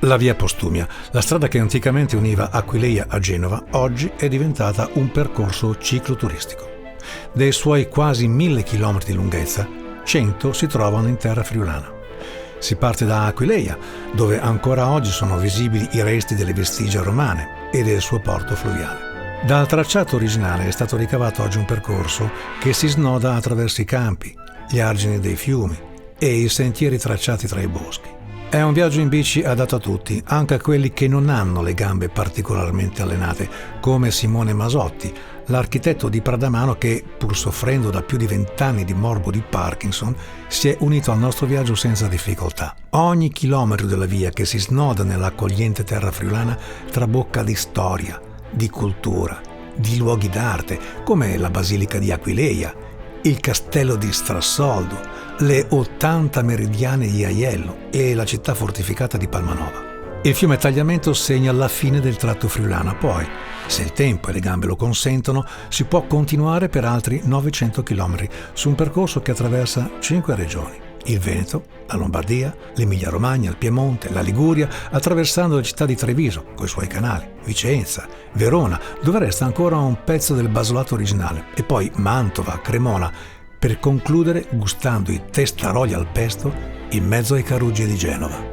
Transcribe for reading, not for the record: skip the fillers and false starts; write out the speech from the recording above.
La via Postumia, la strada che anticamente univa Aquileia a Genova, oggi è diventata un percorso cicloturistico. Dei suoi quasi 1000 km di lunghezza, 100 si trovano in terra friulana. Si parte da Aquileia, dove ancora oggi sono visibili i resti delle vestigia romane e del suo porto fluviale. Dal tracciato originale è stato ricavato oggi un percorso che si snoda attraverso i campi, gli argini dei fiumi e i sentieri tracciati tra i boschi. È un viaggio in bici adatto a tutti, anche a quelli che non hanno le gambe particolarmente allenate, come Simone Masotti, l'architetto di Pradamano che, pur soffrendo da più di 20 anni di morbo di Parkinson, si è unito al nostro viaggio senza difficoltà. Ogni chilometro della via che si snoda nell'accogliente terra friulana trabocca di storia, di cultura, di luoghi d'arte, come la Basilica di Aquileia, il castello di Strassoldo, le 80 meridiane di Aiello e la città fortificata di Palmanova. Il fiume Tagliamento segna la fine del tratto friulano, poi, se il tempo e le gambe lo consentono, si può continuare per altri 900 km su un percorso che attraversa 5 regioni: il Veneto, la Lombardia, l'Emilia-Romagna, il Piemonte, la Liguria, attraversando la città di Treviso, coi suoi canali, Vicenza, Verona, dove resta ancora un pezzo del basolato originale, e poi Mantova, Cremona, per concludere gustando i testaroli al pesto in mezzo ai caruggi di Genova.